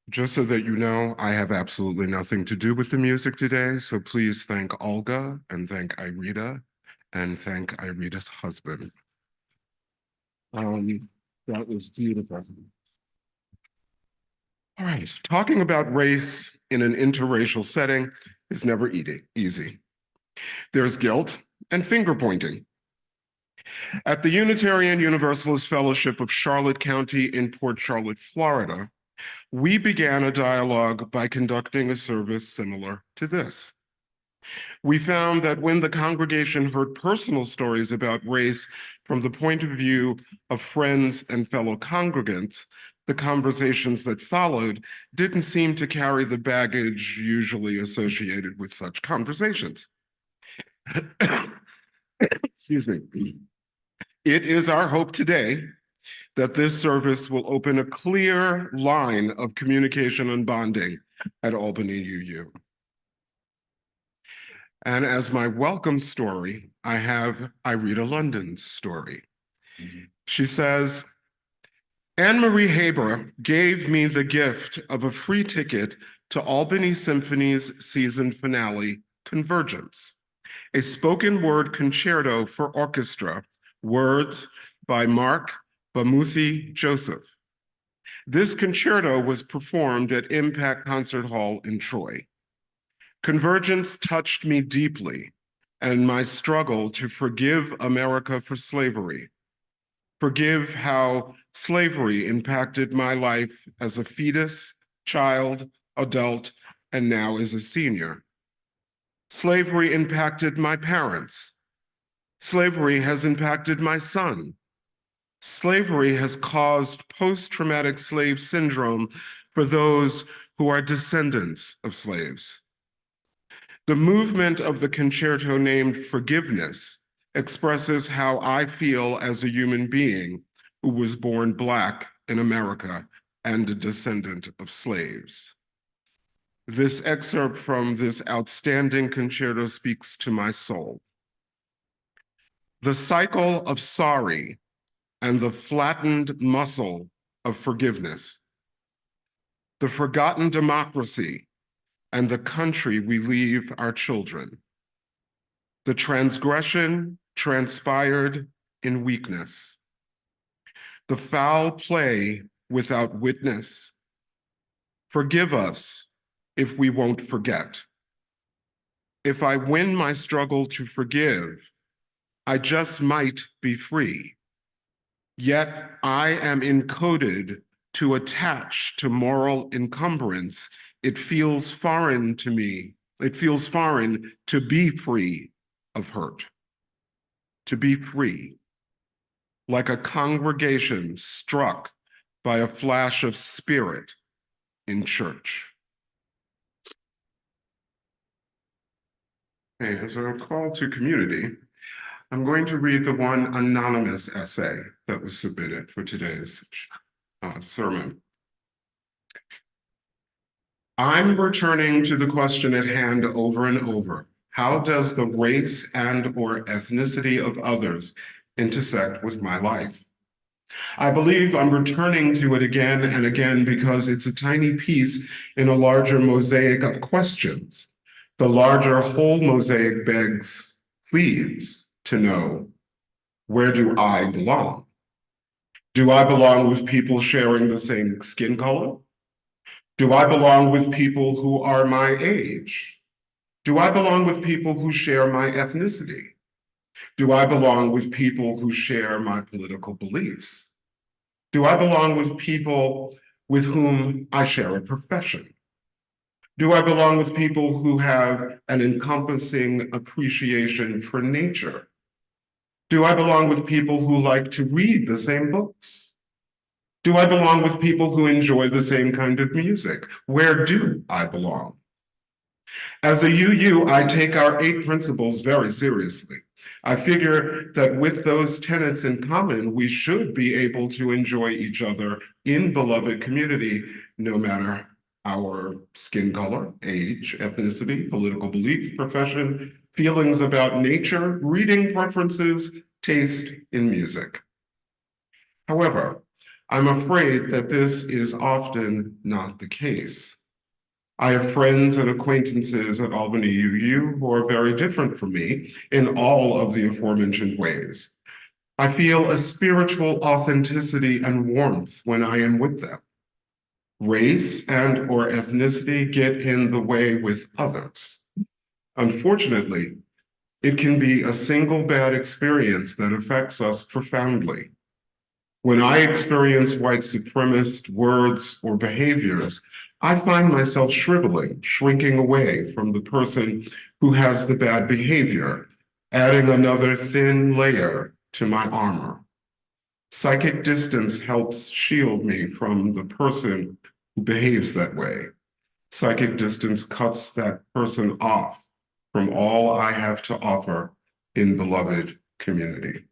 Just so that you know, I have absolutely nothing to do with the music today, so please thank Olga and thank Irita and thank Irita's husband. That was beautiful. All right, talking about race in an interracial setting is never easy. There's guilt and finger pointing. At the Unitarian Universalist Fellowship of Charlotte County in Port Charlotte, Florida, we began a dialogue by conducting a service similar to this. We found that when the congregation heard personal stories about race from the point of view of friends and fellow congregants, the conversations that followed didn't seem to carry the baggage usually associated with such conversations. Excuse me. It is our hope today that this service will open a clear line of communication and bonding at Albany UU. And as my welcome story, I have Irita London's story. She says, Anne-Marie Haber gave me the gift of a free ticket to Albany Symphony's season finale, Convergence, a spoken word concerto for orchestra, words by Mark Bamuthi Joseph. This concerto was performed at Impact Concert Hall in Troy. Convergence touched me deeply and my struggle to forgive America for slavery, forgive how slavery impacted my life as a fetus, child, adult, and now as a senior. Slavery impacted my parents. Slavery has impacted my son. Slavery has caused post-traumatic slave syndrome for those who are descendants of slaves. The movement of the concerto named Forgiveness expresses how I feel as a human being who was born Black in America and a descendant of slaves. This excerpt from this outstanding concerto speaks to my soul. The cycle of sorry and the flattened muscle of forgiveness, the forgotten democracy and the country we leave our children, the transgression transpired in weakness, the foul play without witness. Forgive us if we won't forget. If I win my struggle to forgive, I just might be free. Yet I am encoded to attach to moral encumbrance. It feels foreign to me. It feels foreign to be free of hurt, to be free, like a congregation struck by a flash of spirit in church. Okay, as a call to community, I'm going to read the one anonymous essay that was submitted for today's sermon. I'm returning to the question at hand over and over. How does the race and/or ethnicity of others intersect with my life? I believe I'm returning to it again and again because it's a tiny piece in a larger mosaic of questions. The larger whole mosaic begs, pleads, to know, where do I belong? Do I belong with people sharing the same skin color? Do I belong with people who are my age? Do I belong with people who share my ethnicity? Do I belong with people who share my political beliefs? Do I belong with people with whom I share a profession? Do I belong with people who have an encompassing appreciation for nature? Do I belong with people who like to read the same books? Do I belong with people who enjoy the same kind of music? Where do I belong? As a UU, I take our 8 principles very seriously. I figure that with those tenets in common, we should be able to enjoy each other in beloved community, no matter our skin color, age, ethnicity, political belief, profession, feelings about nature, reading preferences, taste in music. However, I'm afraid that this is often not the case. I have friends and acquaintances at Albany UU who are very different from me in all of the aforementioned ways. I feel a spiritual authenticity and warmth when I am with them. Race and or ethnicity get in the way with others. Unfortunately, it can be a single bad experience that affects us profoundly. When I experience white supremacist words or behaviors, I find myself shriveling, shrinking away from the person who has the bad behavior, adding another thin layer to my armor. Psychic distance helps shield me from the person who behaves that way. Psychic distance cuts that person off from all I have to offer in beloved community.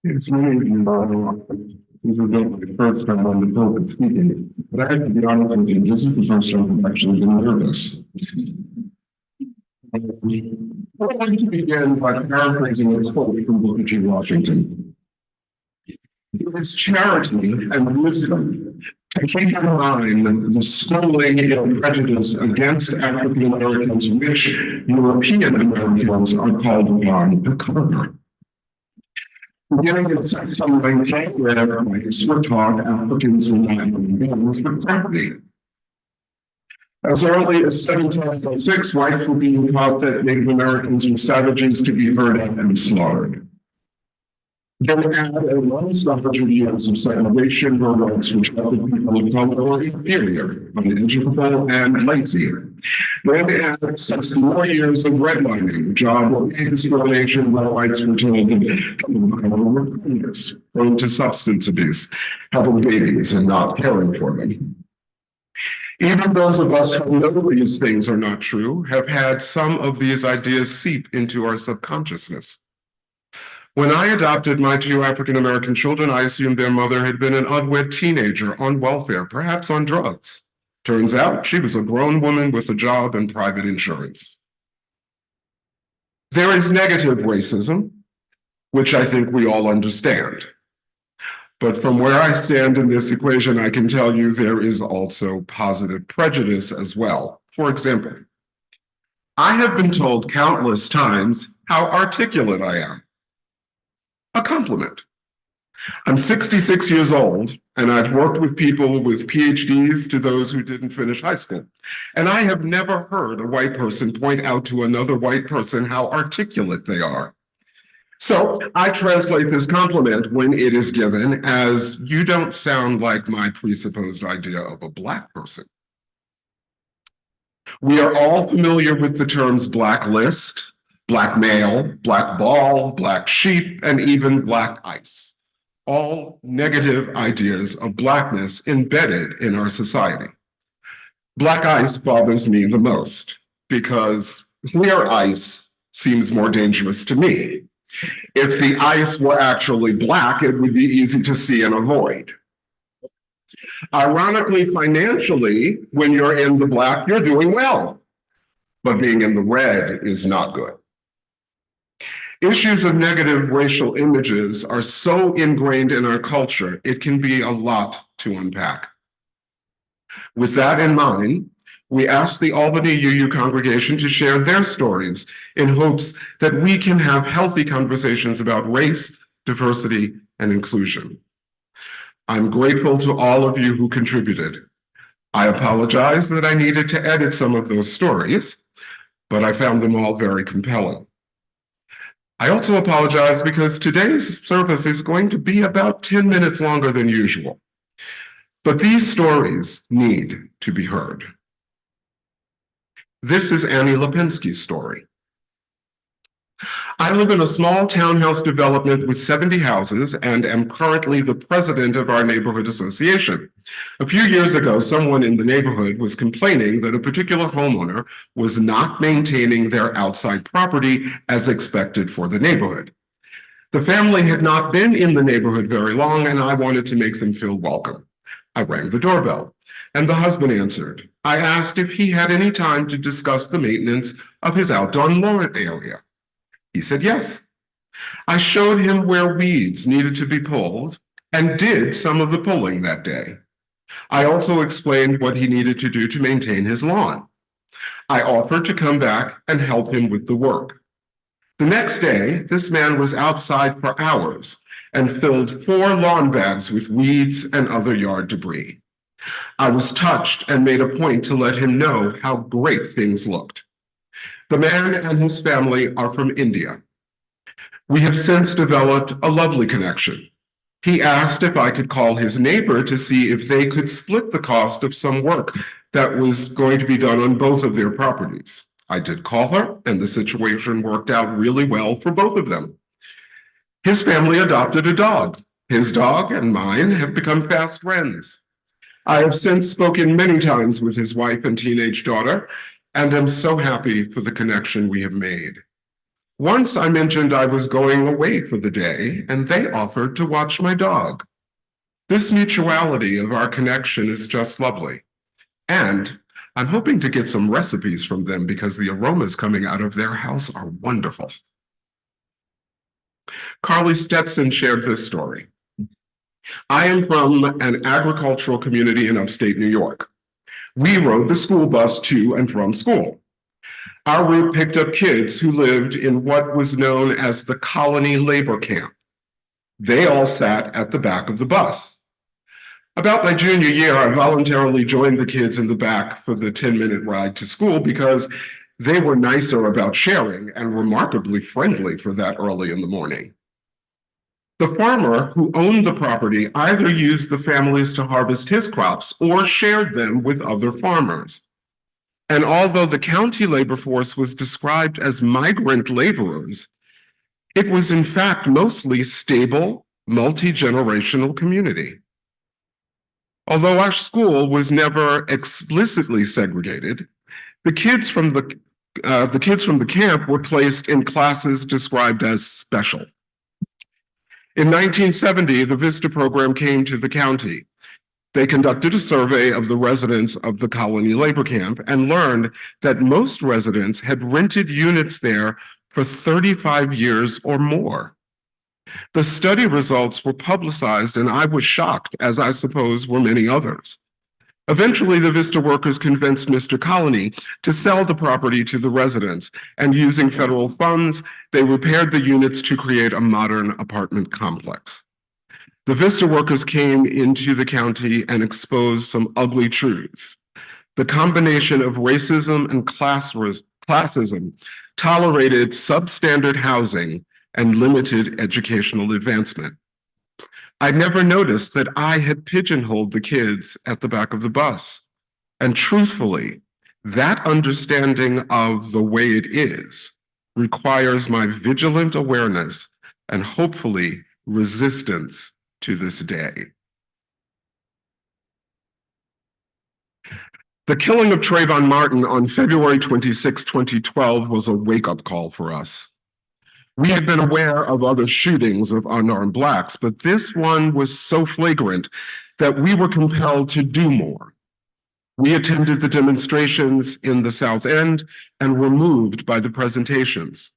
It's really, this is not the first time on the pulpit speaking, but I have to be honest with you, this is the first time I've actually been nervous. I'd like to begin by paraphrasing a quote from Booker T. Washington. It is charity and wisdom to keep in mind the schooling and prejudice against African Americans, which European Americans are called upon to cover. Beginning in 1619, where whites were taught Africans were not human beings but property. As early as 1706, whites were being taught that Native Americans were savages to be herded and slaughtered. Then add at least 100 years of segregation where whites were treated people of color or inferior, uneducable, and lazy. Then add 60 more years of redlining, job discrimination where whites were told that people of color were criminals, prone to substance abuse, having babies and not caring for them. Even those of us who know these things are not true have had some of these ideas seep into our subconsciousness. When I adopted my 2 African American children, I assumed their mother had been an unwed teenager on welfare, perhaps on drugs. Turns out she was a grown woman with a job and private insurance. There is negative racism, which I think we all understand. But from where I stand in this equation, I can tell you there is also positive prejudice as well. For example, I have been told countless times how articulate I am. A compliment. I'm 66 years old, and I've worked with people with PhDs to those who didn't finish high school. And I have never heard a white person point out to another white person how articulate they are. So I translate this compliment when it is given as, you don't sound like my presupposed idea of a Black person. We are all familiar with the terms Black list, Black male, Black ball, Black sheep, and even Black ice. All negative ideas of Blackness embedded in our society. Black ice bothers me the most because clear ice seems more dangerous to me. If the ice were actually black, it would be easy to see and avoid. Ironically, financially, when you're in the black, you're doing well. But being in the red is not good. Issues of negative racial images are so ingrained in our culture, it can be a lot to unpack. With that in mind, we asked the Albany UU Congregation to share their stories in hopes that we can have healthy conversations about race, diversity, and inclusion. I'm grateful to all of you who contributed. I apologize that I needed to edit some of those stories, but I found them all very compelling. I also apologize because today's service is going to be about 10 minutes longer than usual. But these stories need to be heard. This is Annie Lipinski's story. I live in a small townhouse development with 70 houses and am currently the president of our neighborhood association. A few years ago, someone in the neighborhood was complaining that a particular homeowner was not maintaining their outside property as expected for the neighborhood. The family had not been in the neighborhood very long, and I wanted to make them feel welcome. I rang the doorbell, and the husband answered. I asked if he had any time to discuss the maintenance of his outdoor lawn area. He said yes. I showed him where weeds needed to be pulled and did some of the pulling that day. I also explained what he needed to do to maintain his lawn. I offered to come back and help him with the work. The next day, this man was outside for hours and filled 4 lawn bags with weeds and other yard debris. I was touched and made a point to let him know how great things looked. The man and his family are from India. We have since developed a lovely connection. He asked if I could call his neighbor to see if they could split the cost of some work that was going to be done on both of their properties. I did call her, and the situation worked out really well for both of them. His family adopted a dog. His dog and mine have become fast friends. I have since spoken many times with his wife and teenage daughter, and am so happy for the connection we have made. Once I mentioned I was going away for the day, and they offered to watch my dog. This mutuality of our connection is just lovely. And I'm hoping to get some recipes from them because the aromas coming out of their house are wonderful. Carly Stetson shared this story. I am from an agricultural community in upstate New York. We rode the school bus to and from school. Our route picked up kids who lived in what was known as the colony labor camp. They all sat at the back of the bus. About my junior year, I voluntarily joined the kids in the back for the 10-minute ride to school because they were nicer about sharing and remarkably friendly for that early in the morning. The farmer who owned the property either used the families to harvest his crops or shared them with other farmers. And although the county labor force was described as migrant laborers, it was in fact mostly stable, multi-generational community. Although our school was never explicitly segregated, the kids from the camp were placed in classes described as special. In 1970, the VISTA program came to the county. They conducted a survey of the residents of the colony labor camp and learned that most residents had rented units there for 35 years or more. The study results were publicized, and I was shocked, as I suppose were many others. Eventually, the VISTA workers convinced Mr. Colony to sell the property to the residents, and using federal funds, they repaired the units to create a modern apartment complex. The VISTA workers came into the county and exposed some ugly truths. The combination of racism and classism tolerated substandard housing and limited educational advancement. I never noticed that I had pigeonholed the kids at the back of the bus. And truthfully, that understanding of the way it is requires my vigilant awareness and hopefully resistance to this day. The killing of Trayvon Martin on February 26, 2012 was a wake-up call for us. We had been aware of other shootings of unarmed Blacks, but this one was so flagrant that we were compelled to do more. We attended the demonstrations in the South End and were moved by the presentations.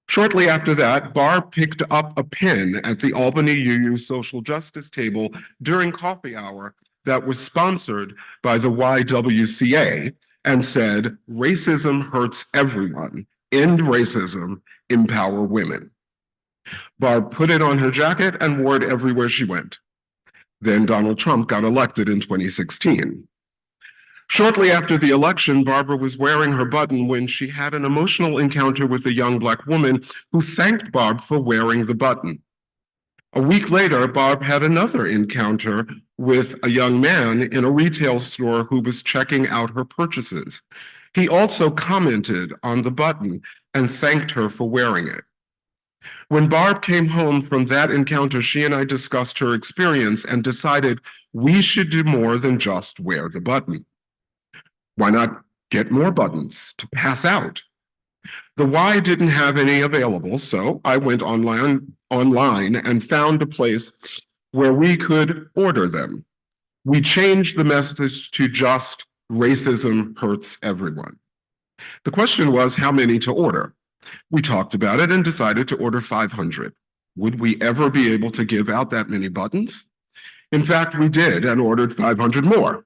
Shortly after that, Barb picked up a pen at the Albany UU social justice table during coffee hour that was sponsored by the YWCA and said, "Racism hurts everyone. End racism, empower women." Barb put it on her jacket and wore it everywhere she went. Then Donald Trump got elected in 2016. Shortly after the election, Barbara was wearing her button when she had an emotional encounter with a young Black woman who thanked Barb for wearing the button. A week later, Barb had another encounter with a young man in a retail store who was checking out her purchases. He also commented on the button and thanked her for wearing it. When Barb came home from that encounter, she and I discussed her experience and decided we should do more than just wear the button. Why not get more buttons to pass out? The Y didn't have any available, so I went online and found a place where we could order them. We changed the message to just racism hurts everyone. The question was how many to order. We talked about it and decided to order 500. Would we ever be able to give out that many buttons? In fact, we did and ordered 500 more.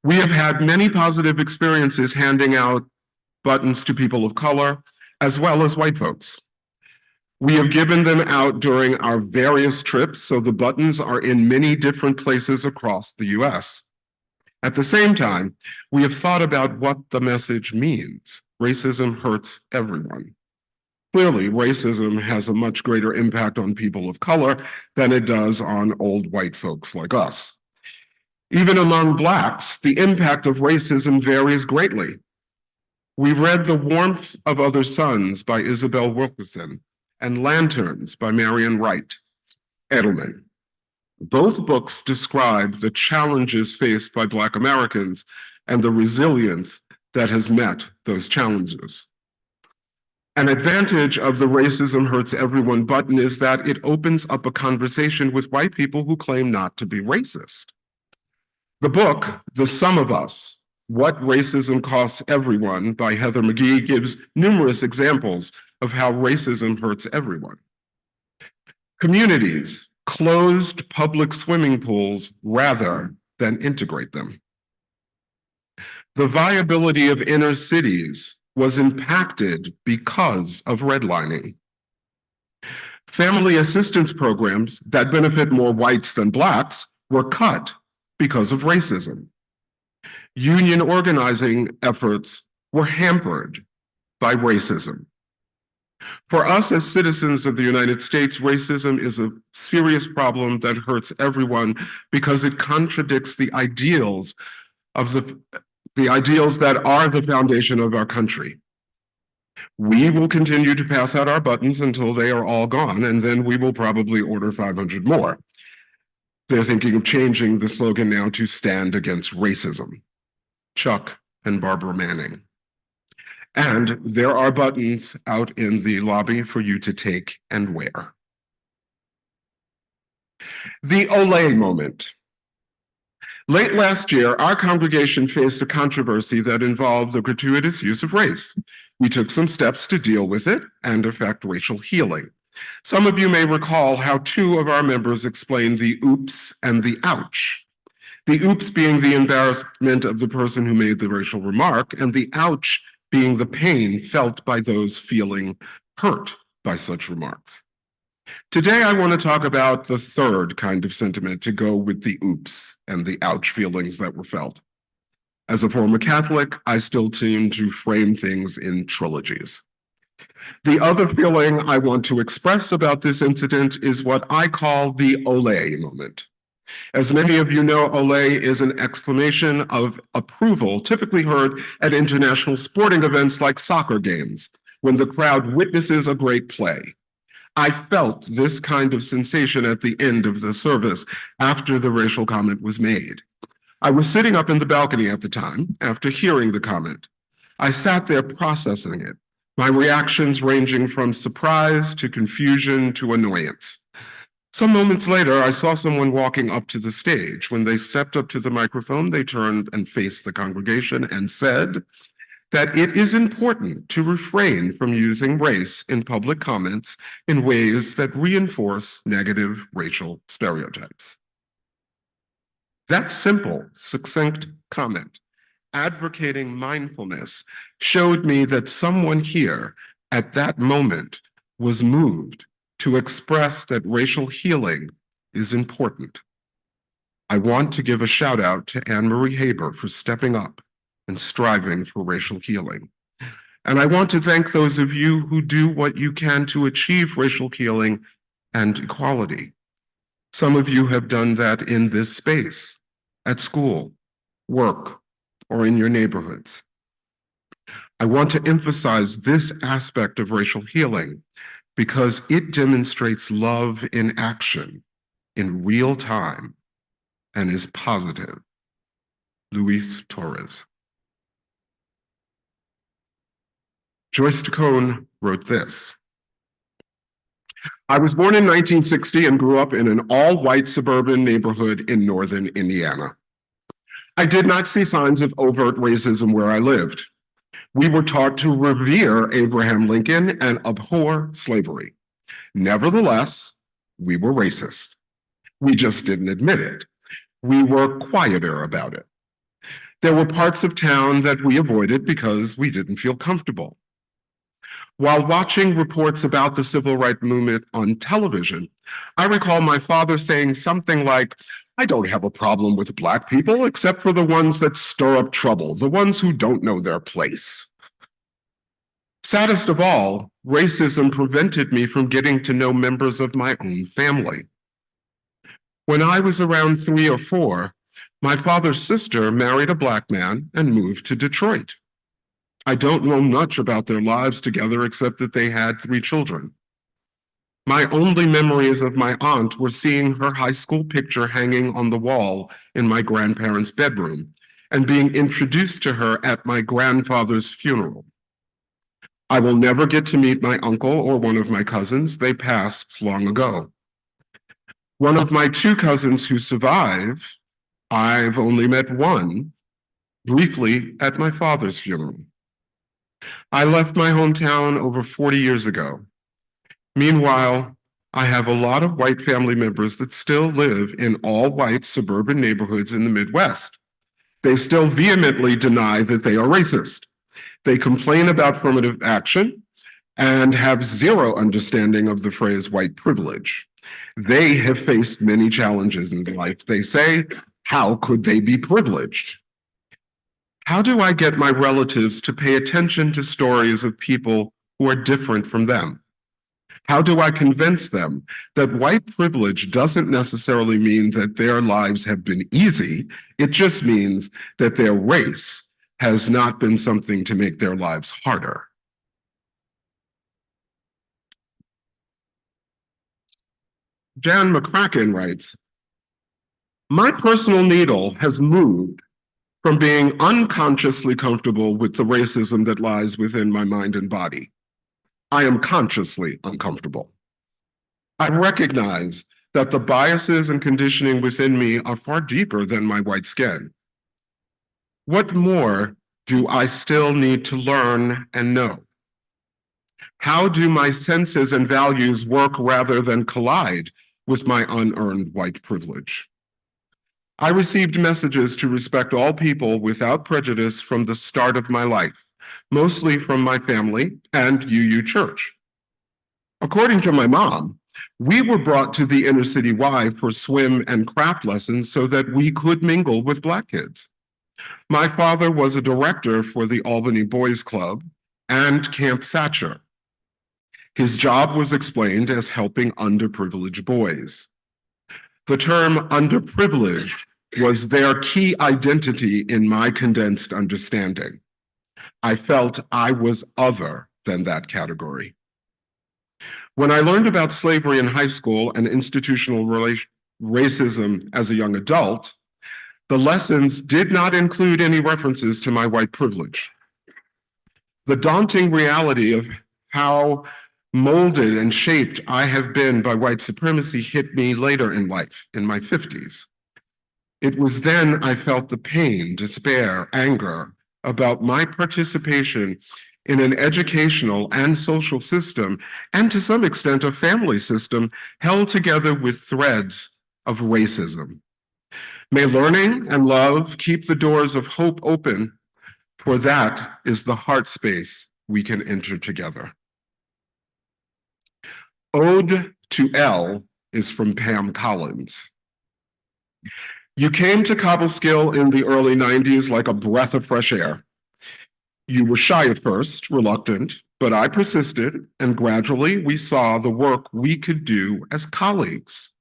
We have had many positive experiences handing out buttons to people of color, as well as white folks. We have given them out during our various trips, so the buttons are in many different places across the US. At the same time, we have thought about what the message means. Racism hurts everyone. Clearly, racism has a much greater impact on people of color than it does on old white folks like us. Even among Blacks, the impact of racism varies greatly. We read The Warmth of Other Suns by Isabel Wilkerson and Lanterns by Marian Wright Edelman. Both books describe the challenges faced by Black Americans and the resilience that has met those challenges. An advantage of the Racism Hurts Everyone button is that it opens up a conversation with white people who claim not to be racist. The book, The Sum of Us, What Racism Costs Everyone by Heather McGhee gives numerous examples of how racism hurts everyone. Communities closed public swimming pools rather than integrate them. The viability of inner cities was impacted because of redlining. Family assistance programs that benefit more whites than Blacks were cut because of racism. Union organizing efforts were hampered by racism. For us as citizens of the United States, racism is a serious problem that hurts everyone because it contradicts the ideals of the ideals that are the foundation of our country. We will continue to pass out our buttons until they are all gone, and then we will probably order 500 more. They're thinking of changing the slogan now to Stand Against Racism. Chuck and Barbara Manning. And there are buttons out in the lobby for you to take and wear. The Olay moment. Late last year, our congregation faced a controversy that involved the gratuitous use of race. We took some steps to deal with it and effect racial healing. Some of you may recall how two of our members explained the oops and the ouch. The oops being the embarrassment of the person who made the racial remark, and the ouch being the pain felt by those feeling hurt by such remarks. Today, I want to talk about the third kind of sentiment to go with the oops and the ouch feelings that were felt. As a former Catholic, I still tend to frame things in trilogies. The other feeling I want to express about this incident is what I call the Olay moment. As many of you know, Olay is an exclamation of approval typically heard at international sporting events like soccer games, when the crowd witnesses a great play. I felt this kind of sensation at the end of the service after the racial comment was made. I was sitting up in the balcony at the time after hearing the comment. I sat there processing it, my reactions ranging from surprise to confusion to annoyance. Some moments later, I saw someone walking up to the stage. When they stepped up to the microphone, they turned and faced the congregation and said that it is important to refrain from using race in public comments in ways that reinforce negative racial stereotypes. That simple, succinct comment, advocating mindfulness, showed me that someone here at that moment was moved to express that racial healing is important. I want to give a shout out to Anne-Marie Haber for stepping up and striving for racial healing. And I want to thank those of you who do what you can to achieve racial healing and equality. Some of you have done that in this space, at school, work, or in your neighborhoods. I want to emphasize this aspect of racial healing because it demonstrates love in action, in real time, and is positive. Luis Torres. Joyce Tacone wrote this. I was born in 1960 and grew up in an all-white suburban neighborhood in northern Indiana. I did not see signs of overt racism where I lived. We were taught to revere Abraham Lincoln and abhor slavery. Nevertheless, we were racist. We just didn't admit it. We were quieter about it. There were parts of town that we avoided because we didn't feel comfortable. While watching reports about the civil rights movement on television, I recall my father saying something like, I don't have a problem with Black people except for the ones that stir up trouble, the ones who don't know their place. Saddest of all, racism prevented me from getting to know members of my own family. When I was around 3 or 4, my father's sister married a Black man and moved to Detroit. I don't know much about their lives together except that they had 3 children. My only memories of my aunt were seeing her high school picture hanging on the wall in my grandparents' bedroom and being introduced to her at my grandfather's funeral. I will never get to meet my uncle or one of my cousins. They passed long ago. One of my 2 cousins who survive, I've only met one, briefly at my father's funeral. I left my hometown over 40 years ago. Meanwhile, I have a lot of white family members that still live in all-white suburban neighborhoods in the Midwest. They still vehemently deny that they are racist. They complain about affirmative action and have zero understanding of the phrase white privilege. They have faced many challenges in life. They say, how could they be privileged? How do I get my relatives to pay attention to stories of people who are different from them? How do I convince them that white privilege doesn't necessarily mean that their lives have been easy? It just means that their race has not been something to make their lives harder. Jan McCracken writes, my personal needle has moved from being unconsciously comfortable with the racism that lies within my mind and body. I am consciously uncomfortable. I recognize that the biases and conditioning within me are far deeper than my white skin. What more do I still need to learn and know? How do my senses and values work rather than collide with my unearned white privilege? I received messages to respect all people without prejudice from the start of my life, mostly from my family and UU Church. According to my mom, we were brought to the inner city Y for swim and craft lessons so that we could mingle with Black kids. My father was a director for the Albany Boys Club and Camp Thatcher. His job was explained as helping underprivileged boys. The term underprivileged was their key identity in my condensed understanding. I felt I was other than that category. When I learned about slavery in high school and institutional racism as a young adult, the lessons did not include any references to my white privilege. The daunting reality of how molded and shaped I have been by white supremacy hit me later in life, in my 50s. It was then I felt the pain, despair, anger about my participation in an educational and social system, and to some extent a family system, held together with threads of racism. May learning and love keep the doors of hope open, for that is the heart space we can enter together. Ode to L is from Pam Collins. You came to Cobleskill in the early 90s like a breath of fresh air. You were shy at first, reluctant, but I persisted, and gradually we saw the work we could do as colleagues.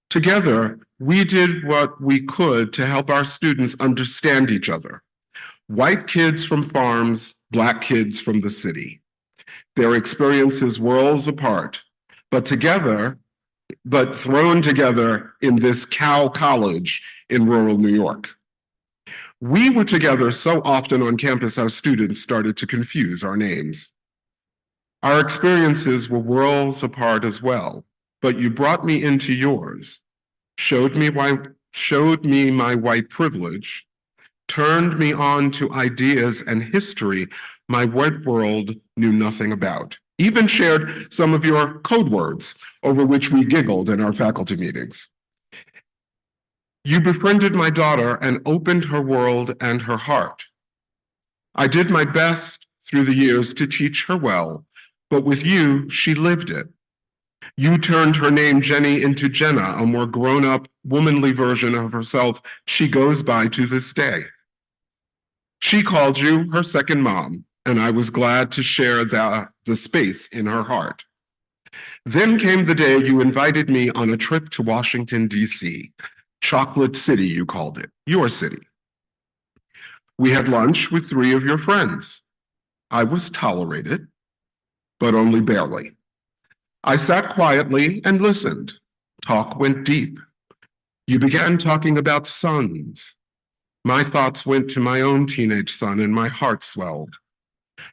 Together, we did what we could to help our students understand each other. White kids from farms, Black kids from the city. Their experiences worlds apart, but thrown together in this cow college in rural New York. We were together so often on campus, our students started to confuse our names. Our experiences were worlds apart as well, but you brought me into yours, showed me my white privilege, turned me on to ideas and history my white world knew nothing about, even shared some of your code words over which we giggled in our faculty meetings. You befriended my daughter and opened her world and her heart. I did my best through the years to teach her well, but with you, she lived it. You turned her name Jenny into Jenna, a more grown-up, womanly version of herself she goes by to this day. She called you her second mom, and I was glad to share the space in her heart. Then came the day you invited me on a trip to Washington, D.C., Chocolate City, you called it, your city. We had lunch with 3 of your friends. I was tolerated, but only barely. I sat quietly and listened. Talk went deep. You began talking about sons. My thoughts went to my own teenage son and my heart swelled.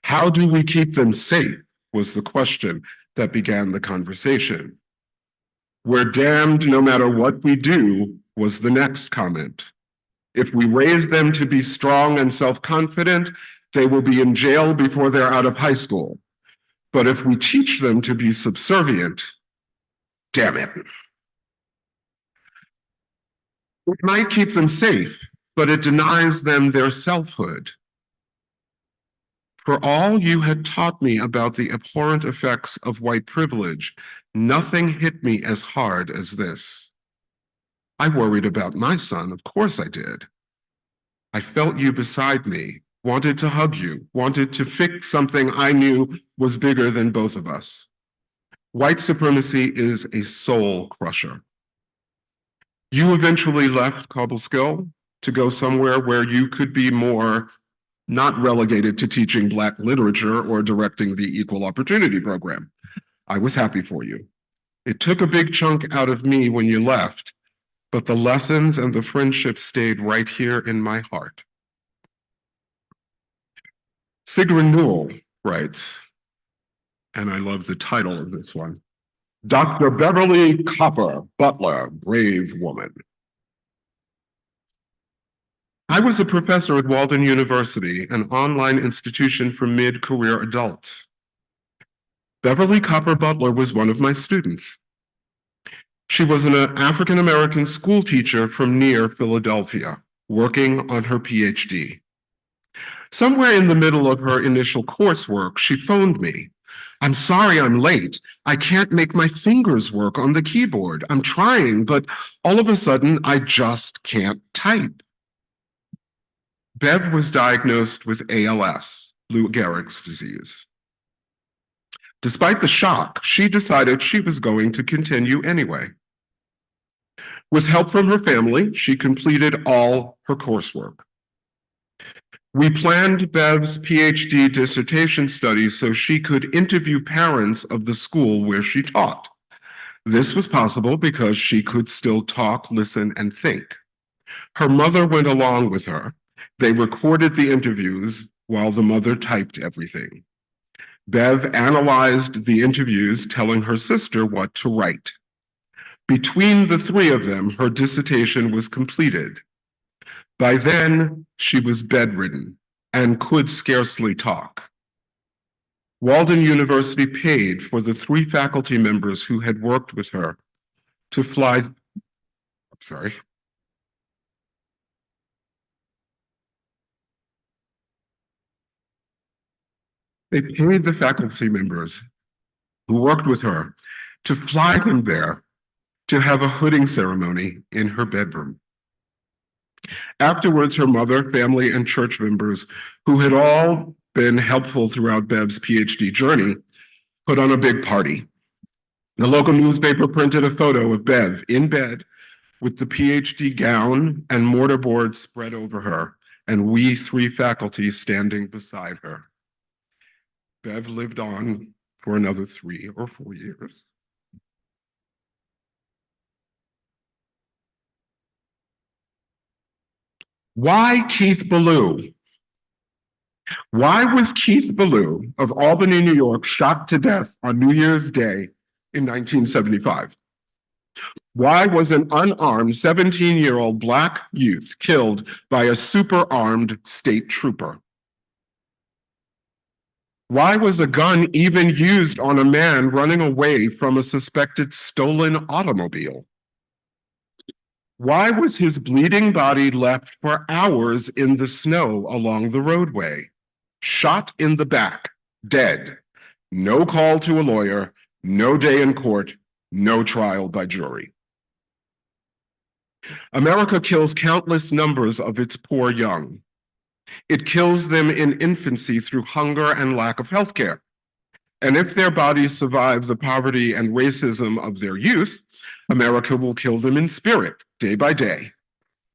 How do we keep them safe was the question that began the conversation. We're damned no matter what we do was the next comment. If we raise them to be strong and self-confident, they will be in jail before they're out of high school. But if we teach them to be subservient, damn it. It might keep them safe, but it denies them their selfhood. For all you had taught me about the abhorrent effects of white privilege, nothing hit me as hard as this. I worried about my son, of course I did. I felt you beside me, wanted to hug you, wanted to fix something I knew was bigger than both of us. White supremacy is a soul crusher. You eventually left Cobleskill to go somewhere where you could be more not relegated to teaching Black literature or directing the Equal Opportunity Program. I was happy for you. It took a big chunk out of me when you left, but the lessons and the friendship stayed right here in my heart. Sigrun Newell writes, and I love the title of this one, Dr. Beverly Copper Butler, brave woman. I was a professor at Walden University, an online institution for mid-career adults. Beverly Copper Butler was one of my students. She was an African-American school teacher from near Philadelphia, working on her PhD. Somewhere in the middle of her initial coursework, she phoned me. I'm sorry I'm late. I can't make my fingers work on the keyboard. I'm trying, but all of a sudden, I just can't type. Bev was diagnosed with ALS, Lou Gehrig's disease. Despite the shock, she decided she was going to continue anyway. With help from her family, she completed all her coursework. We planned Bev's PhD dissertation study so she could interview parents of the school where she taught. This was possible because she could still talk, listen, and think. Her mother went along with her. They recorded the interviews while the mother typed everything. Bev analyzed the interviews, telling her sister what to write. Between the 3 of them, her dissertation was completed. By then, she was bedridden and could scarcely talk. Walden University paid for the 3 faculty members who had worked with her to fly. They paid the faculty members who worked with her to fly them there to have a hooding ceremony in her bedroom. Afterwards, her mother, family, and church members, who had all been helpful throughout Bev's PhD journey, put on a big party. The local newspaper printed a photo of Bev in bed with the PhD gown and mortarboard spread over her and we 3 faculty standing beside her. Bev lived on for another 3 or 4 years. Why Keith Ballou? Why was Keith Ballou of Albany, New York, shot to death on New Year's Day in 1975? Why was an unarmed 17-year-old Black youth killed by a super-armed state trooper? Why was a gun even used on a man running away from a suspected stolen automobile? Why was his bleeding body left for hours in the snow along the roadway? Shot in the back, dead. No call to a lawyer, no day in court, no trial by jury. America kills countless numbers of its poor young. It kills them in infancy through hunger and lack of health care. And if their bodies survive the poverty and racism of their youth, America will kill them in spirit, day by day.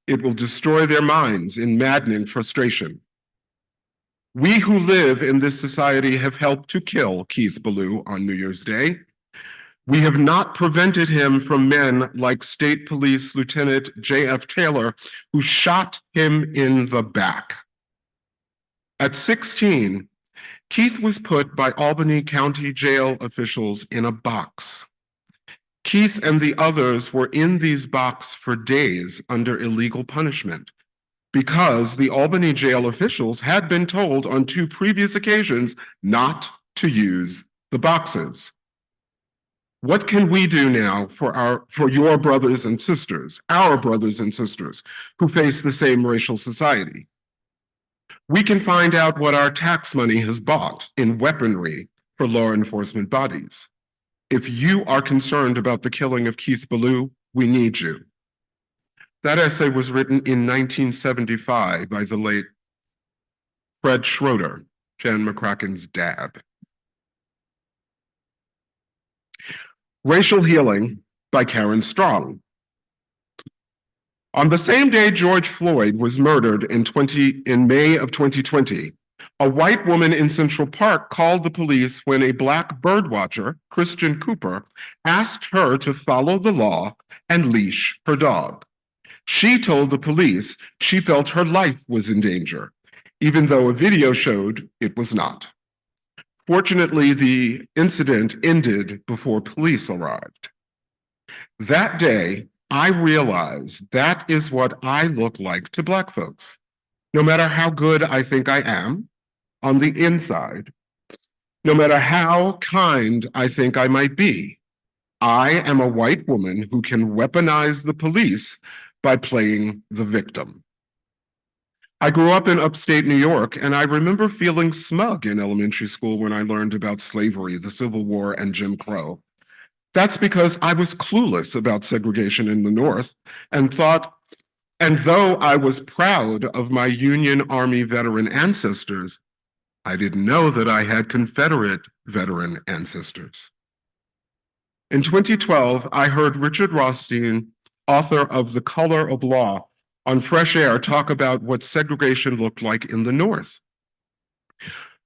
It will destroy their minds in maddening frustration. We who live in this society have helped to kill Keith Ballou on New Year's Day. We have not prevented him from men like State Police Lieutenant J.F. Taylor, who shot him in the back. At 16, Keith was put by Albany County Jail officials in a box. Keith and the others were in these boxes for days under illegal punishment because the Albany jail officials had been told on 2 previous occasions not to use the boxes. What can we do now for your brothers and sisters, our brothers and sisters, who face the same racial society? We can find out what our tax money has bought in weaponry for law enforcement bodies. If you are concerned about the killing of Keith Ballou, we need you. That essay was written in 1975 by the late Fred Schroeder, Jan McCracken's dad. Racial Healing by Karen Strong. On the same day George Floyd was murdered in May of 2020, a white woman in Central Park called the police when a Black birdwatcher, Christian Cooper, asked her to follow the law and leash her dog. She told the police she felt her life was in danger, even though a video showed it was not. Fortunately, the incident ended before police arrived. That day, I realized that is what I look like to Black folks. No matter how good I think I am on the inside, no matter how kind I think I might be, I am a white woman who can weaponize the police by playing the victim. I grew up in upstate New York, and I remember feeling smug in elementary school when I learned about slavery, the Civil War, and Jim Crow. That's because I was clueless about segregation in the North and though I was proud of my Union Army veteran ancestors, I didn't know that I had Confederate veteran ancestors. In 2012, I heard Richard Rothstein, author of The Color of Law, on Fresh Air talk about what segregation looked like in the North.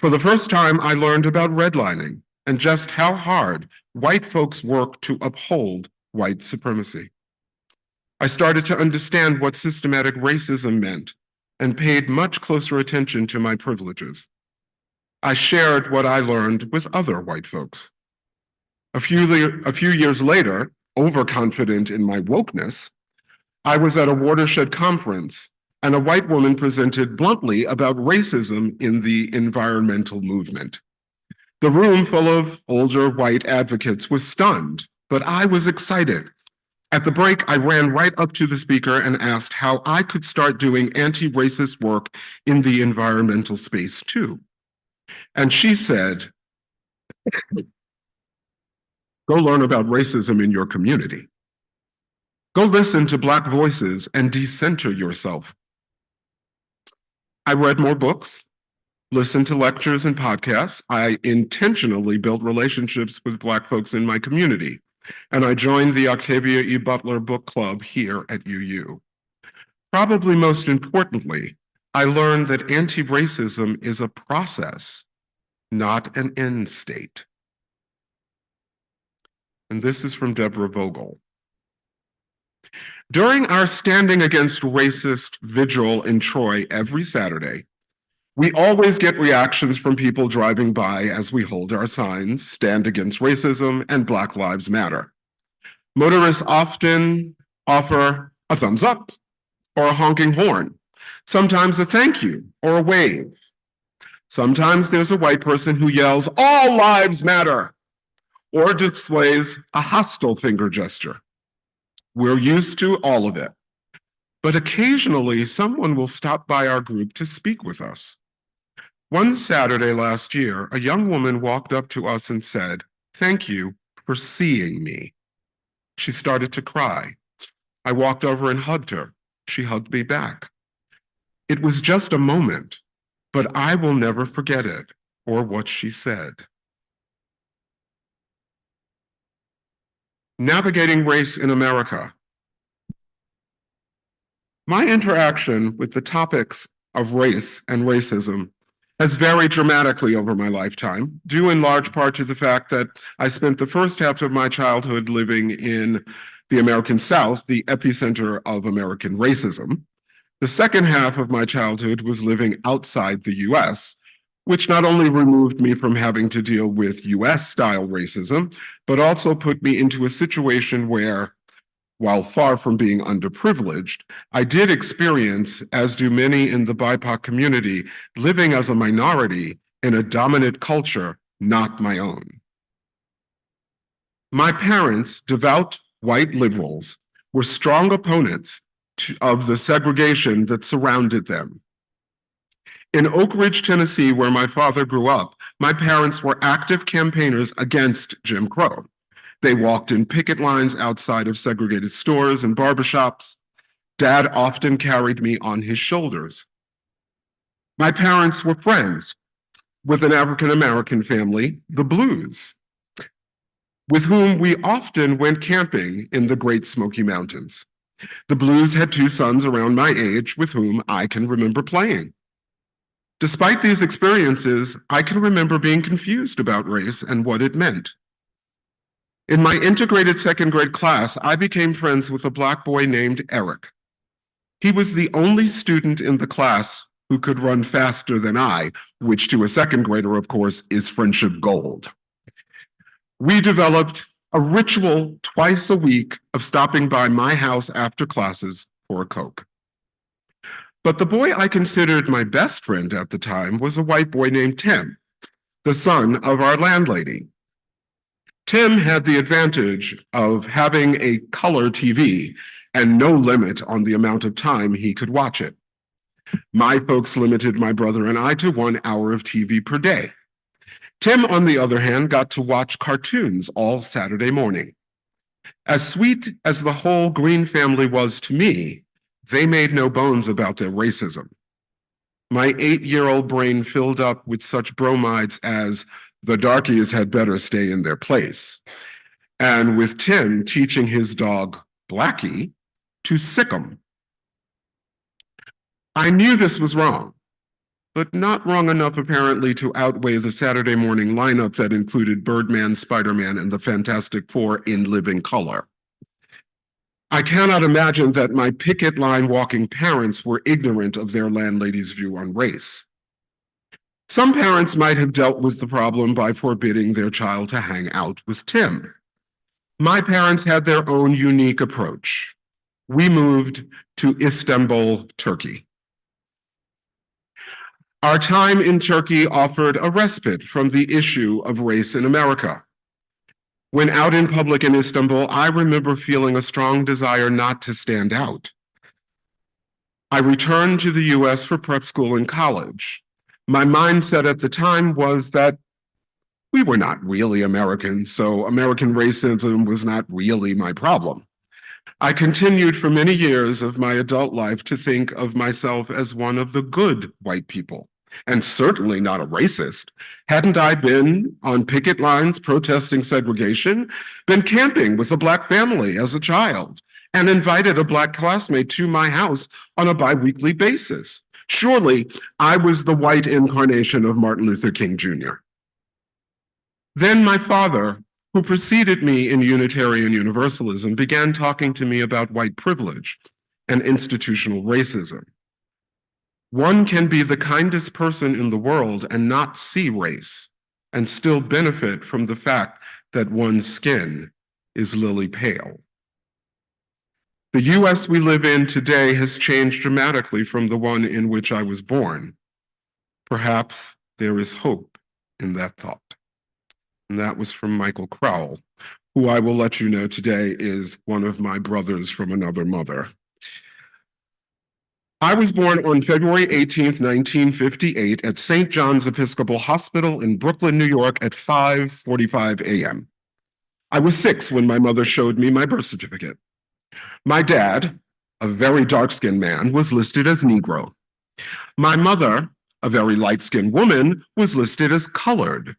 For the first time, I learned about redlining and just how hard white folks work to uphold white supremacy. I started to understand what systematic racism meant and paid much closer attention to my privileges. I shared what I learned with other white folks. A few years later, overconfident in my wokeness, I was at a watershed conference and a white woman presented bluntly about racism in the environmental movement. The room full of older white advocates was stunned, but I was excited. At the break, I ran right up to the speaker and asked how I could start doing anti-racist work in the environmental space too. And she said, go learn about racism in your community. Go listen to Black voices and decenter yourself. I read more books, listened to lectures and podcasts. I intentionally built relationships with Black folks in my community, and I joined the Octavia E. Butler Book Club here at UU. Probably most importantly, I learned that anti-racism is a process, not an end state. And this is from Deborah Vogel. During our Standing Against Racist vigil in Troy every Saturday, we always get reactions from people driving by as we hold our signs, Stand Against Racism and Black Lives Matter. Motorists often offer a thumbs up or a honking horn, sometimes a thank you or a wave. Sometimes there's a white person who yells, "All lives matter," or displays a hostile finger gesture. We're used to all of it. But occasionally, someone will stop by our group to speak with us. One Saturday last year, a young woman walked up to us and said, "Thank you for seeing me." She started to cry. I walked over and hugged her. She hugged me back. It was just a moment, but I will never forget it or what she said. Navigating race in America. My interaction with the topics of race and racism has varied dramatically over my lifetime, due in large part to the fact that I spent the first half of my childhood living in the American South, the epicenter of American racism. The second half of my childhood was living outside the US, which not only removed me from having to deal with US-style racism, but also put me into a situation where, while far from being underprivileged, I did experience, as do many in the BIPOC community, living as a minority in a dominant culture not my own. My parents, devout white liberals, were strong opponents of the segregation that surrounded them. In Oak Ridge, Tennessee, where my father grew up, my parents were active campaigners against Jim Crow. They walked in picket lines outside of segregated stores and barbershops. Dad often carried me on his shoulders. My parents were friends with an African-American family, the Blues, with whom we often went camping in the Great Smoky Mountains. The Blues had two sons around my age with whom I can remember playing. Despite these experiences, I can remember being confused about race and what it meant. In my integrated second grade class, I became friends with a Black boy named Eric. He was the only student in the class who could run faster than I, which to a second grader, of course, is friendship gold. We developed a ritual twice a week of stopping by my house after classes for a Coke. But the boy I considered my best friend at the time was a white boy named Tim, the son of our landlady. Tim had the advantage of having a color TV and no limit on the amount of time he could watch it. My folks limited my brother and I to 1 hour of TV per day. Tim, on the other hand, got to watch cartoons all Saturday morning. As sweet as the whole Green family was to me, they made no bones about their racism. My 8-year-old brain filled up with such bromides as the darkies had better stay in their place, and with Tim teaching his dog, Blackie, to sick 'em. I knew this was wrong, but not wrong enough apparently to outweigh the Saturday morning lineup that included Birdman, Spider-Man, and the Fantastic Four in living color. I cannot imagine that my picket line walking parents were ignorant of their landlady's view on race. Some parents might have dealt with the problem by forbidding their child to hang out with Tim. My parents had their own unique approach. We moved to Istanbul, Turkey. Our time in Turkey offered a respite from the issue of race in America. When out in public in Istanbul, I remember feeling a strong desire not to stand out. I returned to the US for prep school and college. My mindset at the time was that we were not really Americans, so American racism was not really my problem. I continued for many years of my adult life to think of myself as one of the good white people, and certainly not a racist. Hadn't I been on picket lines protesting segregation, been camping with a Black family as a child, and invited a Black classmate to my house on a biweekly basis, Surely I was the white incarnation of Martin Luther King Jr. Then my father, who preceded me in Unitarian Universalism, began talking to me about white privilege and institutional racism. One can be the kindest person in the world and not see race and still benefit from the fact that one's skin is lily pale. The US we live in today has changed dramatically from the one in which I was born. Perhaps there is hope in that thought. And that was from Michael Crowell, who I will let you know today is one of my brothers from another mother. I was born on February 18th, 1958 at St. John's Episcopal Hospital in Brooklyn, New York at 5:45 a.m. I was 6 when my mother showed me my birth certificate. My dad, a very dark-skinned man, was listed as Negro. My mother, a very light-skinned woman, was listed as colored.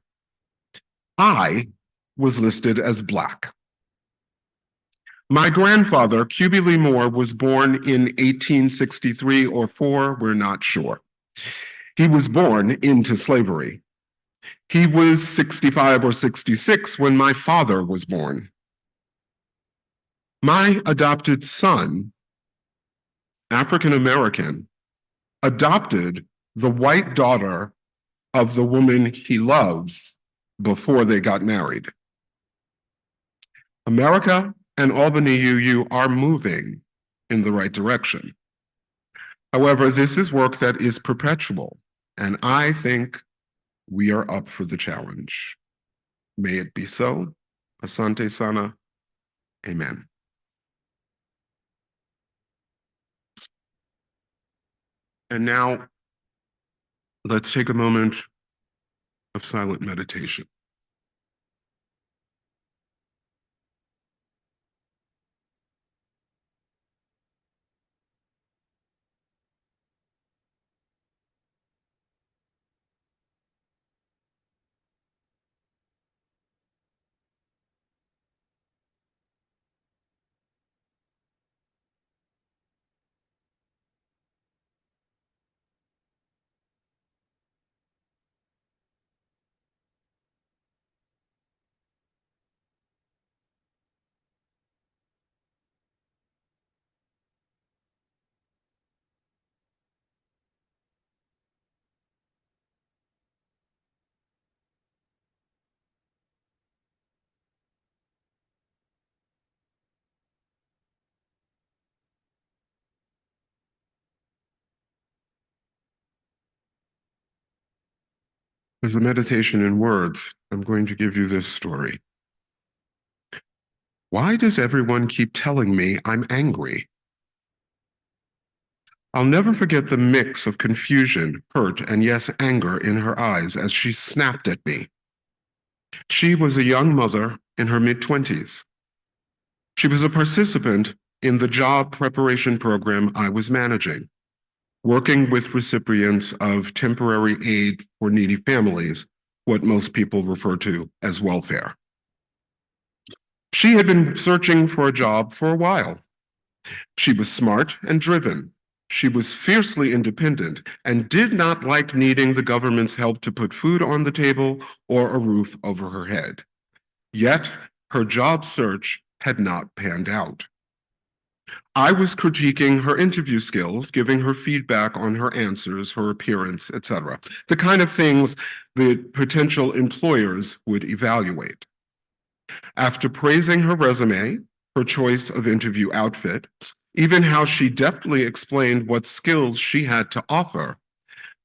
I was listed as Black. My grandfather, Cubie Lee Moore, was born in 1863 or 4, we're not sure. He was born into slavery. He was 65 or 66 when my father was born. My adopted son, African American, adopted the white daughter of the woman he loves before they got married. America and Albany UU are moving in the right direction. However, this is work that is perpetual, and I think we are up for the challenge. May it be so. Asante Sana. Amen. And now, let's take a moment of silent meditation. As a meditation in words, I'm going to give you this story. Why does everyone keep telling me I'm angry? I'll never forget the mix of confusion, hurt, and yes, anger in her eyes as she snapped at me. She was a young mother in her mid-20s. She was a participant in the job preparation program I was managing, working with recipients of temporary aid for needy families, what most people refer to as welfare. She had been searching for a job for a while. She was smart and driven. She was fiercely independent and did not like needing the government's help to put food on the table or a roof over her head. Yet, her job search had not panned out. I was critiquing her interview skills, giving her feedback on her answers, her appearance, etc., the kind of things that potential employers would evaluate. After praising her resume, her choice of interview outfit, even how she deftly explained what skills she had to offer,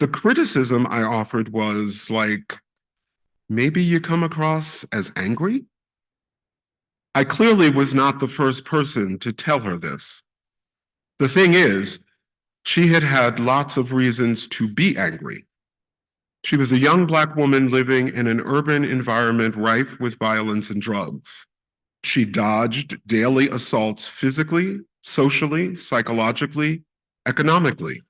the criticism I offered was like, maybe you come across as angry? I clearly was not the first person to tell her this. The thing is, she had had lots of reasons to be angry. She was a young Black woman living in an urban environment rife with violence and drugs. She dodged daily assaults physically, socially, psychologically, economically.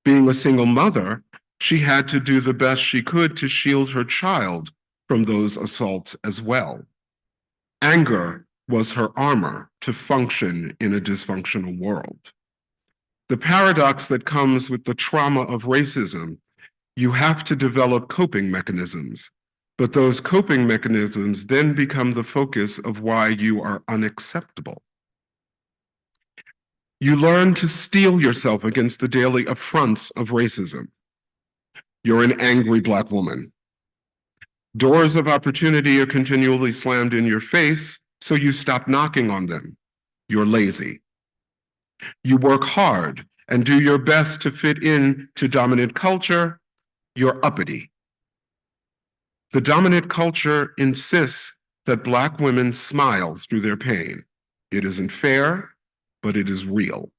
Being a single mother, she had to do the best she could to shield her child from those assaults as well. Anger was her armor to function in a dysfunctional world. The paradox that comes with the trauma of racism, you have to develop coping mechanisms, but those coping mechanisms then become the focus of why you are unacceptable. You learn to steel yourself against the daily affronts of racism. You're an angry Black woman. Doors of opportunity are continually slammed in your face, so you stop knocking on them. You're lazy. You work hard and do your best to fit in to dominant culture. You're uppity. The dominant culture insists that Black women smile through their pain. It isn't fair, but it is real.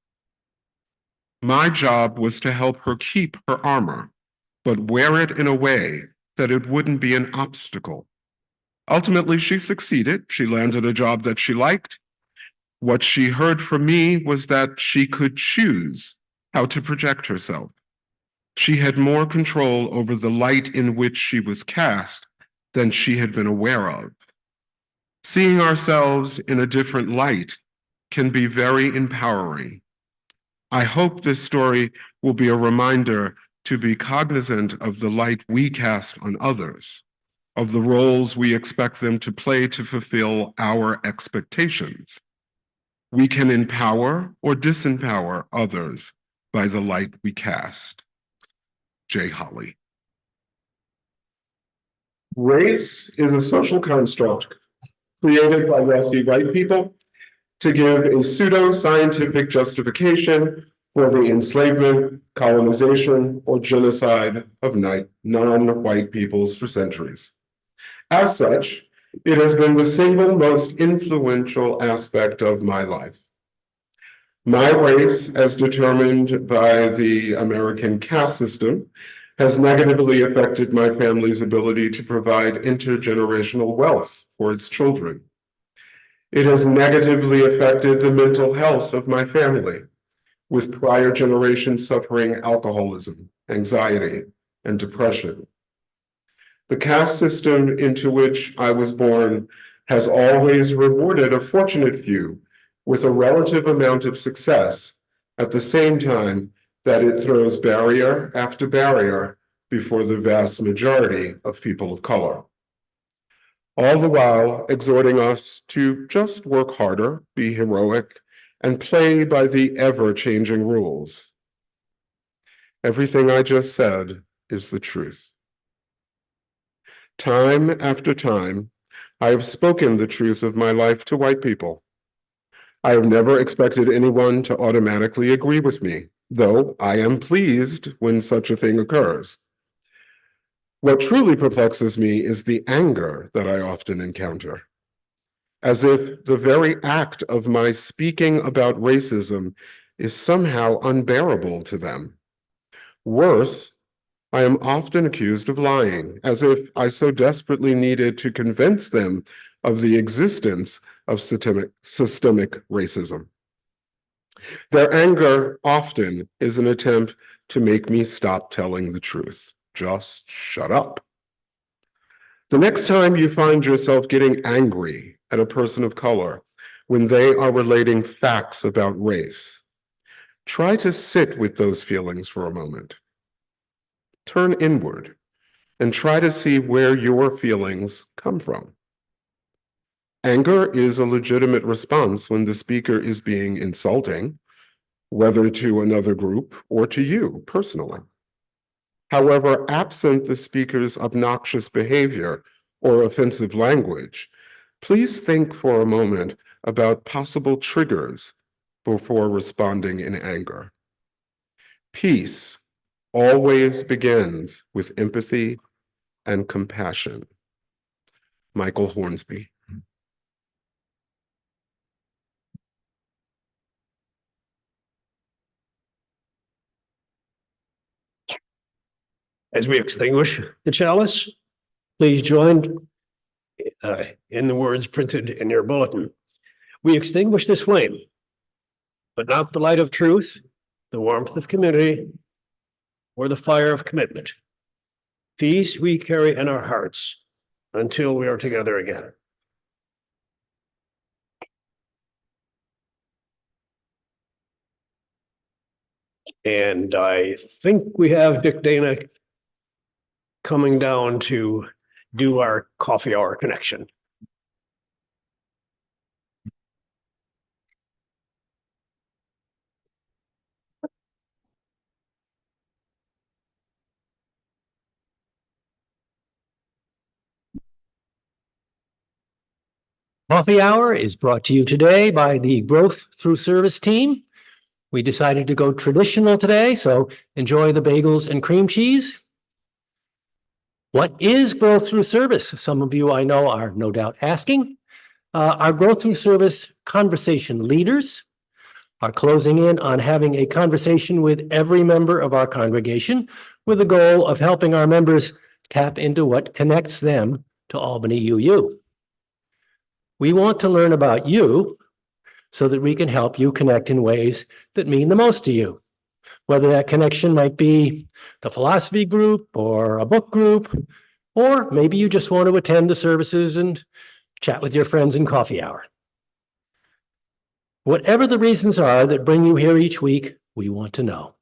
My job was to help her keep her armor, but wear it in a way that it wouldn't be an obstacle. Ultimately, she succeeded. She landed a job that she liked. What she heard from me was that she could choose how to project herself. She had more control over the light in which she was cast than she had been aware of. Seeing ourselves in a different light can be very empowering. I hope this story will be a reminder to be cognizant of the light we cast on others, of the roles we expect them to play to fulfill our expectations. We can empower or disempower others by the light we cast. Jay Holly. Race is a social construct created by wealthy white people to give a pseudo-scientific justification for the enslavement, colonization, or genocide of non-white peoples for centuries. As such, it has been the single most influential aspect of my life. My race, as determined by the American caste system, has negatively affected my family's ability to provide intergenerational wealth for its children. It has negatively affected the mental health of my family, with prior generations suffering alcoholism, anxiety, and depression. The caste system into which I was born has always rewarded a fortunate few with a relative amount of success, at the same time that it throws barrier after barrier before the vast majority of people of color. All the while exhorting us to just work harder, be heroic, and play by the ever-changing rules. Everything I just said is the truth. Time after time, I have spoken the truth of my life to white people. I have never expected anyone to automatically agree with me, though I am pleased when such a thing occurs. What truly perplexes me is the anger that I often encounter, as if the very act of my speaking about racism is somehow unbearable to them. Worse, I am often accused of lying, as if I so desperately needed to convince them of the existence of systemic racism. Their anger often is an attempt to make me stop telling the truth. Just shut up. The next time you find yourself getting angry at a person of color when they are relating facts about race, try to sit with those feelings for a moment. Turn inward and try to see where your feelings come from. Anger is a legitimate response when the speaker is being insulting, whether to another group or to you personally. However, absent the speaker's obnoxious behavior or offensive language, please think for a moment about possible triggers before responding in anger. Peace always begins with empathy and compassion. Michael Hornsby. As we extinguish the chalice, please join in the words printed in your bulletin. We extinguish this flame, but not the light of truth, the warmth of community, or the fire of commitment. These we carry in our hearts until we are together again. And I think we have Dick Dana coming down to do our coffee hour connection. Coffee Hour is brought to you today by the Growth Through Service team. We decided to go traditional today, so enjoy the bagels and cream cheese. What is Growth Through Service? Some of you I know are no doubt asking. Our Growth Through Service conversation leaders are closing in on having a conversation with every member of our congregation with the goal of helping our members tap into what connects them to Albany UU. We want to learn about you so that we can help you connect in ways that mean the most to you. Whether that connection might be the philosophy group or a book group, or maybe you just want to attend the services and chat with your friends in coffee hour. Whatever the reasons are that bring you here each week, we want to know.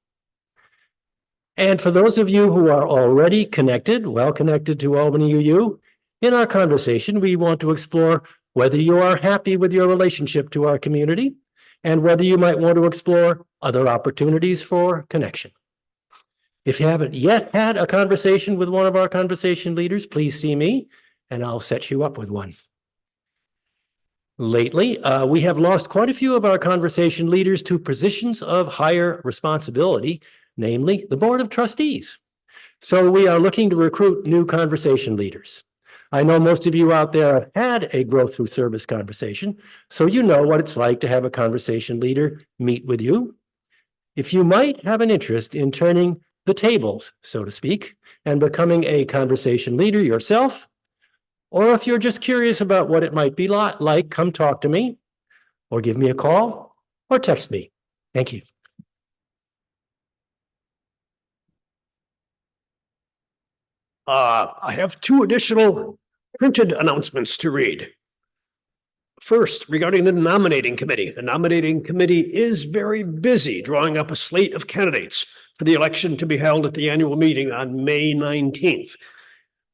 And for those of you who are already connected, well connected to Albany UU, in our conversation, we want to explore whether you are happy with your relationship to our community and whether you might want to explore other opportunities for connection. If you haven't yet had a conversation with one of our conversation leaders, please see me and I'll set you up with one. Lately, we have lost quite a few of our conversation leaders to positions of higher responsibility, namely the Board of Trustees. So we are looking to recruit new conversation leaders. I know most of you out there have had a Growth Through Service conversation, so you know what it's like to have a conversation leader meet with you. If you might have an interest in turning the tables, so to speak, and becoming a conversation leader yourself, or if you're just curious about what it might be like, come talk to me, or give me a call, or text me. Thank you. I have two additional printed announcements to read. First, regarding the nominating committee. The nominating committee is very busy drawing up a slate of candidates for the election to be held at the annual meeting on May 19th.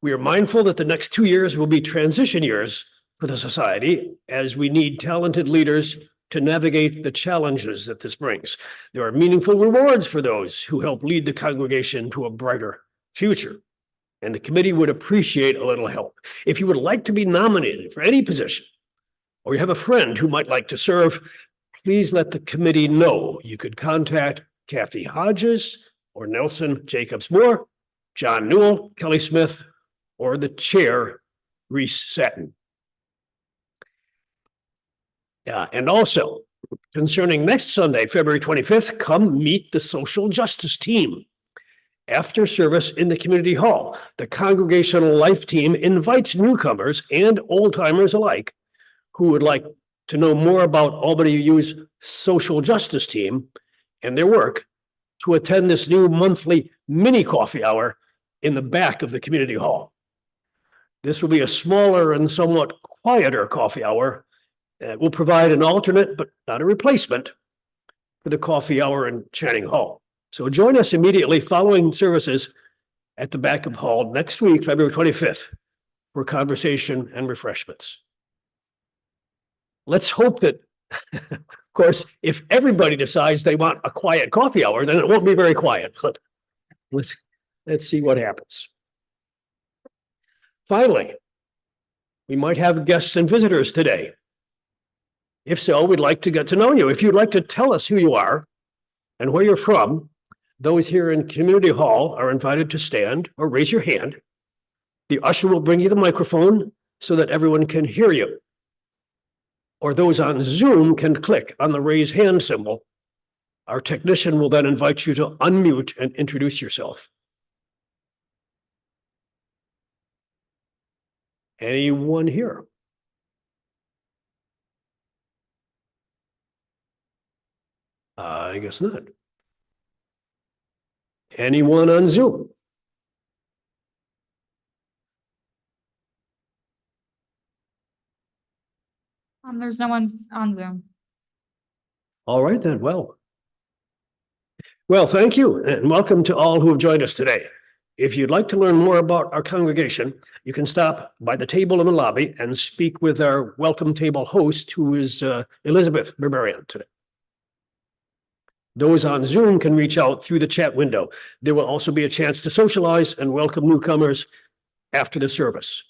We are mindful that the next 2 years will be transition years for the society as we need talented leaders to navigate the challenges that this brings. There are meaningful rewards for those who help lead the congregation to a brighter future, and the committee would appreciate a little help. If you would like to be nominated for any position, or you have a friend who might like to serve, please let the committee know. You could contact Kathy Hodges or Nelson Jacobs Moore, John Newell, Kelly Smith, or the chair, Reese Satin. And also, concerning next Sunday, February 25th, come meet the social justice team. After service in the community hall, the Congregational Life Team invites newcomers and old-timers alike who would like to know more about Albany UU's social justice team and their work to attend this new monthly mini coffee hour in the back of the community hall. This will be a smaller and somewhat quieter coffee hour that will provide an alternate, but not a replacement, for the coffee hour in Channing Hall. So join us immediately following services at the back of hall next week, February 25th, for conversation and refreshments. Let's hope that, of course, if everybody decides they want a quiet coffee hour, then it won't be very quiet. But let's see what happens. Finally, we might have guests and visitors today. If so, we'd like to get to know you. If you'd like to tell us who you are and where you're from, those here in Community Hall are invited to stand or raise your hand. The usher will bring you the microphone so that everyone can hear you. Or those on Zoom can click on the raise hand symbol. Our technician will then invite you to unmute and introduce yourself. Anyone here? I guess not. Anyone on Zoom? There's no one on Zoom. All right then, well. Well, thank you, and welcome to all who have joined us today. If you'd like to learn more about our congregation, you can stop by the table in the lobby and speak with our welcome table host, who is Elizabeth Berberian today. Those on Zoom can reach out through the chat window. There will also be a chance to socialize and welcome newcomers after the service.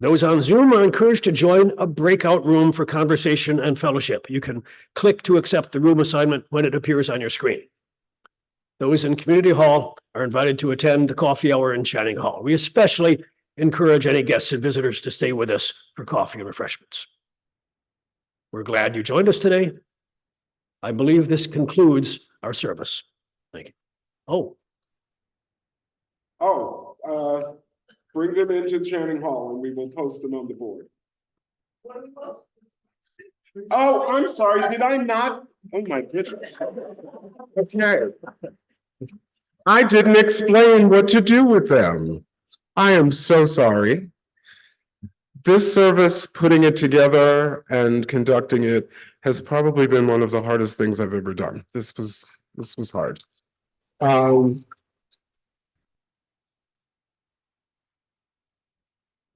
Those on Zoom are encouraged to join a breakout room for conversation and fellowship. You can click to accept the room assignment when it appears on your screen. Those in Community Hall are invited to attend the coffee hour in Channing Hall. We especially encourage any guests and visitors to stay with us for coffee and refreshments. We're glad you joined us today. I believe this concludes our service. Thank you. Bring them into Channing Hall and we will post them on the board. Oh, I'm sorry, did I not? Oh my goodness. Okay. I didn't explain what to do with them. I am so sorry. This service, putting it together and conducting it, has probably been one of the hardest things I've ever done. This was hard.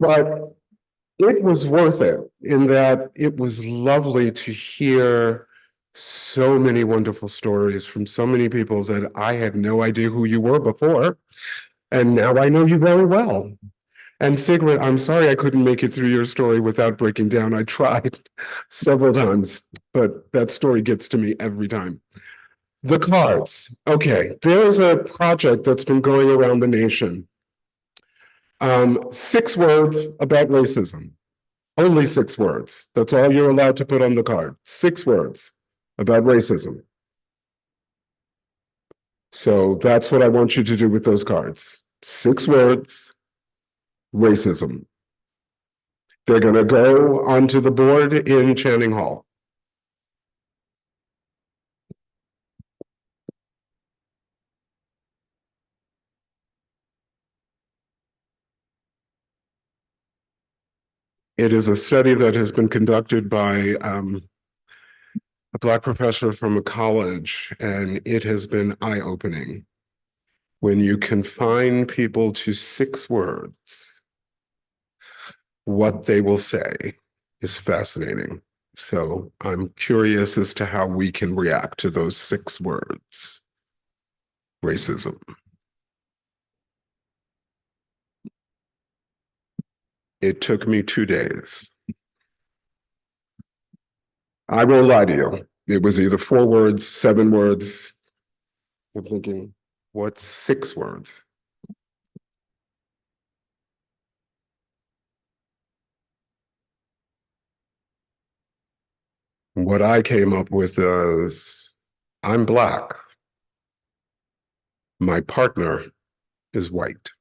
But it was worth it in that it was lovely to hear so many wonderful stories from so many people that I had no idea who you were before. And now I know you very well. And Sigrid, I'm sorry I couldn't make it through your story without breaking down. I tried several times, but that story gets to me every time. The cards. Okay, there is a project that's been going around the nation. 6 words about racism. Only 6 words. That's all you're allowed to put on the card. 6 words about racism. So that's what I want you to do with those cards. 6 words, racism. They're going to go onto the board in Channing Hall. It is a study that has been conducted by a Black professor from a college, and it has been eye-opening. When you confine people to 6 words, what they will say is fascinating. So I'm curious as to how we can react to those 6 words. Racism. It took me 2 days. I won't lie to you. It was either 4 words, 7 words. I'm thinking, what's 6 words? What I came up with is, I'm Black. My partner is white.